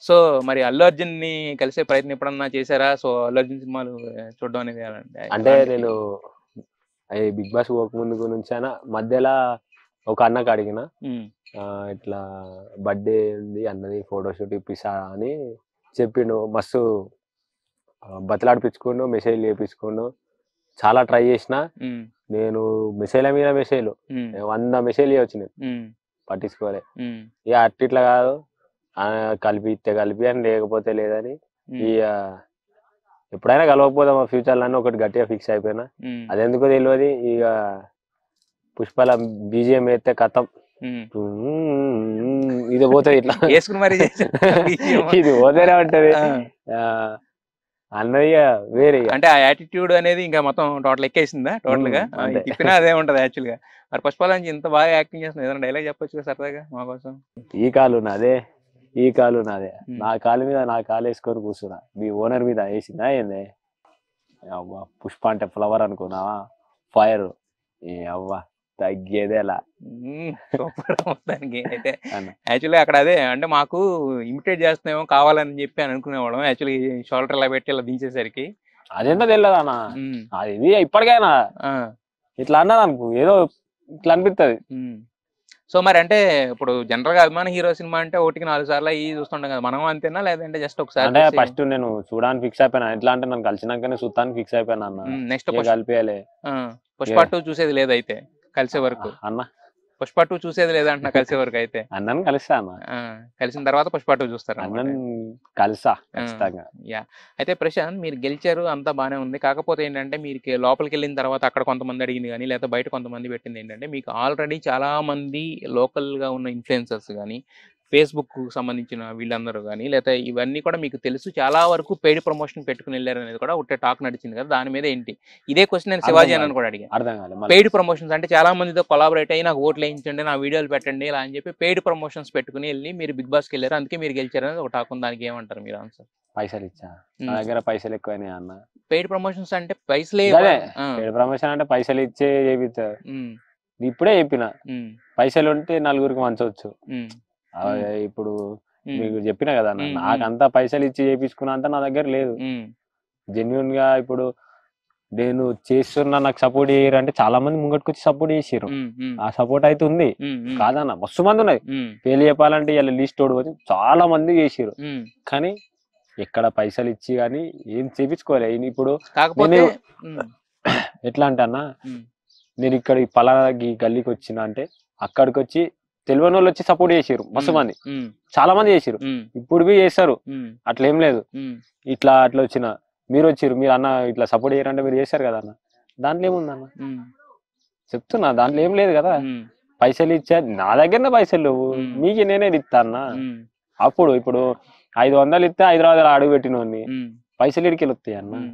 So మరి అల్లు అర్జున్ ని కలిసే ప్రయత్నం ఎప్పుడన్నా చేశారా? సో అల్లు అర్జున్ సినిమాలు చూడడం అనేది అంటే నేను బిగ్ బాస్ పోకముందు నుంచైనా మధ్యలో ఒక అన్నకు అడిగిన ఇట్లా బర్త్డే ఉంది అన్నది ఫోటోషూట్ ఇప్పిస్తా అని చెప్పిండు. మస్తు బతిలాడిపించుకోండు, మెసేజ్ చేపించుకోండు, చాలా ట్రై చేసిన. నేను మెసేజ్ల మీద మెసేజ్లు 100 మెసేజ్లు ఇవ్వచ్చు, నేను పట్టించుకోలే. ఇక అట్టిట్లా కాదు, కలిపి ఇస్తే కలిపి అని, లేకపోతే లేదని. ఇక ఎప్పుడైనా కలవకపోతే మా ఫ్యూచర్లో ఒకటి గట్టిగా ఫిక్స్ అయిపోయినా. అదెందుకో తెలియదు. ఇక పుష్పల బీజిఎం వేస్తే కథం ఇది పోతుంది, ఇట్లా వేసుకుని మరి ఇది పోతేనే ఉంటది అన్నది వేరే. అంటే ఆ యాటిట్యూడ్ అనేది ఇంకా మొత్తం టోటల్ ఎక్కేసిందా? టోటల్ గా తిప్పినా అదే ఉంటది యాక్చువల్ గా. మరి పుష్పల నుంచి ఇంత బాగా యాక్టింగ్ చేస్తున్నా, ఏదైనా డైలాగ్ చెప్పొచ్చు కదా సరదాగా మా కోసం? ఈ కాలు నాదే, ఈ కాలు నాదే, నా కాలు మీద నా కాలు వేసుకొని కూర్చున్నా, మీ ఓనర్ మీద వేసిందా ఏంది? అవ్వ పుష్ప అంటే ఫ్లవర్ అనుకున్నావా, ఫైర్. అవ్వ తగ్గేదేలా. మొత్తానికి అయితే యాక్చువల్లీ అక్కడ అదే అంటే మాకు ఇమిటేట్ చేస్తున్నామో కావాలని చెప్పి అని అనుకునేవాళ్ళం. యాక్చువల్లీ షోల్డర్ ఇలా పెట్టి ఇలా దించేసరికి అదేంటో తెలియదు అన్న. అది ఇప్పటికైనా ఇట్లా అన్నది అనుకో, ఏదో ఇట్లా అనిపిస్తుంది. సో మరి అంటే ఇప్పుడు జనరల్ గా అభిమాన హీరో సినిమా అంటే 1కి 4 సార్లు అయ్యి చూస్తుంటాం కదా, మనం అంతేనా లేదంటే జస్ట్ ఒకసారి? అంటే ఫస్ట్ నేను చూడడానికి ఫిక్స్ అయిపోయినా. ఎట్లా అంటే నన్ను కలిసినాకనే చూడటానికి ఫిక్స్ అయిపోయినా అన్న. నెక్స్ట్ కలిపేయాలి. పుష్ప 2 చూసేది లేదైతే కలిసే వరకు అన్న, పుష్ప 2 చూసేది లేదంటున్నా కలిసే వరకు అయితే? అన్నని కలుస్తా అన్న, కలిసిన తర్వాత పుష్ప 2 చూస్తారు. కలుసా ఖచ్చితంగా. యా. అయితే ప్రశాంత్, మీరు గెలిచారు, అంతా బానే ఉంది. కాకపోతే ఏంటంటే మీరు లోపలికి వెళ్ళిన తర్వాత అక్కడ కొంతమంది అడిగింది కానీ, లేదా బయట కొంతమంది పెట్టింది ఏంటంటే, మీకు ఆల్రెడీ చాలా మంది లోకల్ గా ఉన్న ఇన్ఫ్లుయెన్సర్స్ కానీ, ఫేస్బుక్ సంబంధించిన వీళ్ళందరూ కానీ, లేదా ఇవన్నీ కూడా మీకు తెలుసు, చాలా వరకు పెయిడ్ ప్రమోషన్ పెట్టుకుని వెళ్ళారు అనేది కూడా ఒకటే టాక్ నడిచింది కదా, దాని మీద ఏంటి? ఇదే క్వశ్చన్ నేను శివాజీ అని కూడా అడిగాను. పెయిడ్ ప్రమోషన్స్ అంటే చాలా మందితో కొలాబరేట్ అయ్యి నాకు ఓట్లు వేయించండి, నా వీడియోలు పెట్టండి ఇలా అని చెప్పి పెయిడ్ ప్రమోషన్స్ పెట్టుకుని వెళ్ళి మీరు బిగ్ బాస్కి వెళ్ళారు, అందుకే మీరు గెలిచారు అనేది ఒక టాక్ ఉంది. దానికి ఏమంటారు మీరు ఆన్సర్? పైసలు ఇచ్చా, నా దగ్గర పైసలు ఎక్కువైనా అన్న. పెయిడ్ ప్రమోషన్స్ అంటే పైసలే? పెయిడ్ ప్రమోషన్ అంటే పైసలు ఇచ్చే చేపిస్తారు. ఇప్పుడే చెప్పిన, పైసలు ఉంటే నలుగురికి మంచవచ్చు. ఇప్పుడు మీకు చెప్పినా కదా, నాకంతా పైసలు ఇచ్చి చేపించుకున్నా అంతా నా దగ్గర లేదు. జెన్యున్ గా ఇప్పుడు నేను చేస్తున్నా, నాకు సపోర్ట్ చేయరు అంటే చాలా మంది ముంగట్టుకు వచ్చి సపోర్ట్ చేసారు. ఆ సపోర్ట్ అయితే ఉంది కాదన్న, మస్తు మంది ఉన్నది. పేర్లు చెప్పాలంటే ఇలా లిస్ట్ ఓడిపోతే చాలా మంది చేసారు, కానీ ఎక్కడ పైసలు ఇచ్చి కానీ ఏం చేపించుకోలే. ఇప్పుడు ఎట్లా అంటే అన్న, నేను ఇక్కడ పలానా గల్లీకి వచ్చిన అంటే అక్కడికి వచ్చి తెలియని వాళ్ళు వచ్చి సపోర్ట్ చేసారు మస్తు మంది, చాలా మంది చేసారు, ఇప్పుడు బి చేస్తారు. అట్లా ఏం లేదు. అట్లా వచ్చిన మీరు వచ్చారు, మీరు అన్న ఇట్లా సపోర్ట్ చేయరంటే మీరు చేశారు కదా అన్న, దాంట్లో ఏముందన్న చెప్తున్నా, దాంట్లో ఏం లేదు కదా. పైసలు ఇచ్చా, నా దగ్గరనే పైసలు లేవు, మీకు నేనే ఇస్తా అన్న. అప్పుడు ఇప్పుడు 500 ఇస్తే హైదరాబాద్ అడుగు పెట్టినోడిని, పైసలు ఇడికి వస్తాయి అన్న.